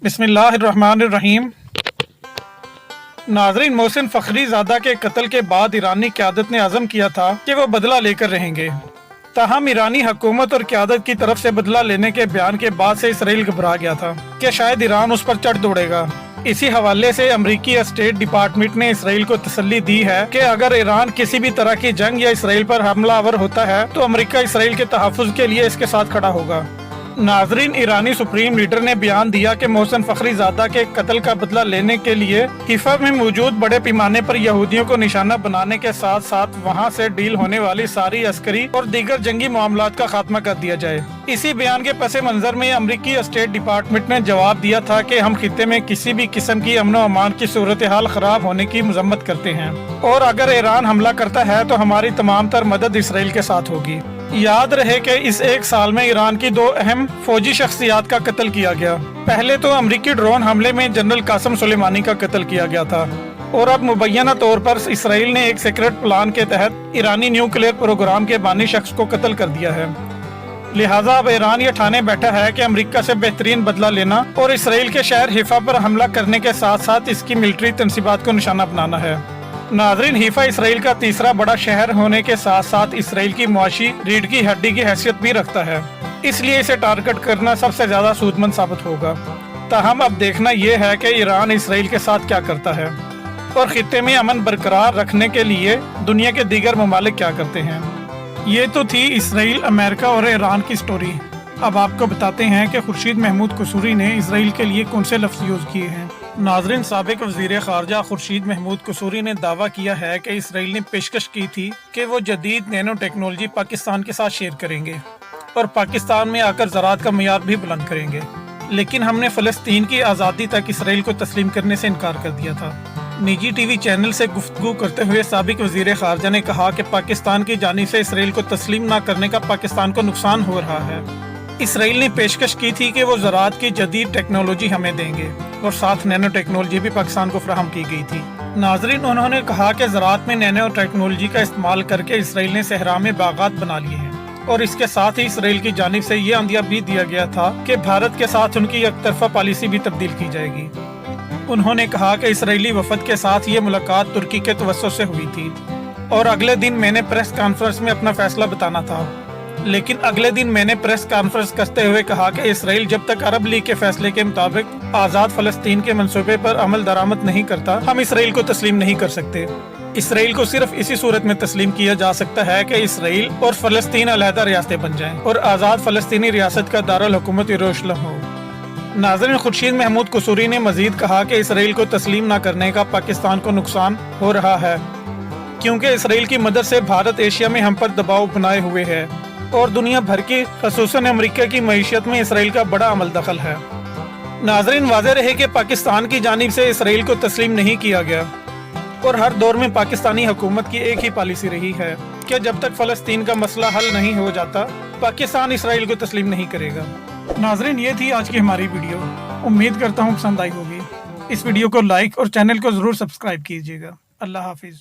बिस्मिल्लाहिर्रहमानिर्रहीम। नाजरीन, मोहसिन फ़खरीज़ादा के कत्ल के बाद ईरानी क़यादत ने अज़म किया था कि वो बदला लेकर रहेंगे। ताहम ईरानी हुकूमत और क़यादत की तरफ से बदला लेने के बयान के बाद से इसराइल घबरा गया था कि शायद ईरान उस पर चढ़ दौड़ेगा। इसी हवाले से अमरीकी स्टेट डिपार्टमेंट ने इसराइल को तसल्ली दी है कि अगर ईरान किसी भी तरह की जंग या इसराइल पर हमलावर होता है तो अमरीका इसराइल के तहफ़्फ़ुज़ के लिए इसके साथ खड़ा होगा। नाजरीन, ईरानी सुप्रीम लीडर ने बयान दिया कि मोहसिन फ़खरीज़ादा के कत्ल का बदला लेने के लिए हिफा में मौजूद बड़े पैमाने पर यहूदियों को निशाना बनाने के साथ साथ वहां से डील होने वाली सारी अस्करी और दीगर जंगी मामलात का खात्मा कर दिया जाए। इसी बयान के पस मंजर में अमरीकी स्टेट डिपार्टमेंट ने जवाब दिया था कि हम खित्ते में किसी भी किस्म की अमन अमान की सूरत हाल खराब होने की मजम्मत करते हैं और अगर ईरान हमला करता है तो हमारी तमाम तर मदद इसराइल के साथ होगी। याद रहे कि इस एक साल में ईरान की 2 अहम फौजी शख्सियात का कत्ल किया गया। पहले तो अमरीकी ड्रोन हमले में जनरल कासम सुलेमानी का कत्ल किया गया था और अब मुबैना तौर पर इसराइल ने एक सीक्रेट प्लान के तहत ईरानी न्यूक्लियर प्रोग्राम के बानी शख्स को कत्ल कर दिया है। लिहाजा अब ईरान ये ठाने बैठा है कि अमेरिका से बेहतरीन बदला लेना और इसराइल के शहर हिफा पर हमला करने के साथ साथ इसकी मिलिट्री तनसीबात को निशाना बनाना है। नाजरीन, हिफा इसराइल का तीसरा बड़ा शहर होने के साथ साथ इसराइल की मुआशी रीढ़ की हड्डी की हैसियत भी रखता है, इसलिए इसे टारगेट करना सबसे ज्यादा सूदमंद साबित होगा। ताहम अब देखना यह है कि ईरान इसराइल के साथ क्या करता है और खित्ते में अमन बरकरार रखने के लिए दुनिया के दीगर ममालिक क्या करते हैं। ये तो थी इसराइल, अमेरिका और ईरान की स्टोरी। अब आपको बताते हैं कि खुर्शीद महमूद कसूरी ने इसराइल के लिए कौन से लफ्ज़ यूज़ किए हैं। नाजरीन, साबिक वज़ीर ख़ारजा खुर्शीद महमूद कसूरी ने दावा किया है कि इसराइल ने पेशकश की थी कि वो जदीद नैनो टेक्नोलॉजी पाकिस्तान के साथ शेयर करेंगे और पाकिस्तान में आकर ज़राअत का मयार भी बुलंद करेंगे, लेकिन हमने फ़लस्तीन की आज़ादी तक इसराइल को तस्लीम करने से इनकार कर दिया था। निजी टीवी चैनल से गुफ्तगू करते हुए साबिक वज़ीर ख़ारजा ने कहा कि पाकिस्तान की जानिब से इसराइल को तस्लीम न करने का पाकिस्तान को नुकसान हो रहा है। इसराइल ने पेशकश की थी कि वो ज़राअत की जदीद टेक्नोलॉजी हमें देंगे और साथ नैनो टेक्नोलॉजी भी पाकिस्तान को फराहम की गई थी। नाजरीन, उन्होंने कहा कि ज़राअत में नैनो टेक्नोलॉजी का इस्तेमाल करके इसराइल ने सहरा में बागात बना लिए हैं और इसके साथ ही इसराइल की जानिब से ये आंदिया भी दिया गया था कि भारत के साथ उनकी एक तरफा पॉलिसी भी तब्दील की जाएगी। उन्होंने कहा कि इसराइली वफद के साथ ये मुलाकात तुर्की के तवस्सुत से हुई थी और अगले दिन मैंने प्रेस कॉन्फ्रेंस में अपना फैसला बताना था, लेकिन अगले दिन मैंने प्रेस कॉन्फ्रेंस करते हुए कहा कि इसराइल जब तक अरब लीग के फैसले के मुताबिक आज़ाद फ़लस्तीन के मंसूबे पर अमल दरामद नहीं करता, हम इसराइल को तस्लीम नहीं कर सकते। इसराइल को सिर्फ इसी सूरत में तस्लीम किया जा सकता है कि इसराइल और फ़लस्तीन अलहदा रियासतें बन जाएं और आज़ाद फ़लस्तीनी रियासत का दारुल हुकूमत यरूशलेम हो। नाज़रीन, खुर्शीद महमूद कसूरी ने मजीद कहा कि इसराइल को तस्लीम न करने का पाकिस्तान को नुकसान हो रहा है क्योंकि इसराइल की मदद से भारत एशिया में हम पर दबाव बनाए हुए है और दुनिया भर की ख़ुसूसन अमेरिका की मईशत में इसराइल का बड़ा अमल दखल है। नाजरीन, वाज़ेह रहे कि पाकिस्तान की जानिब से इसराइल को तस्लीम नहीं किया गया और हर दौर में पाकिस्तानी हुकूमत की एक ही पॉलिसी रही है कि जब तक फ़लस्तीन का मसला हल नहीं हो जाता पाकिस्तान इसराइल को तस्लीम नहीं करेगा। नाजरीन, ये थी आज की हमारी वीडियो। उम्मीद करता हूँ पसंद आई होगी। इस वीडियो को लाइक और चैनल को ज़रूर सब्सक्राइब कीजिएगा। अल्लाह हाफिज़।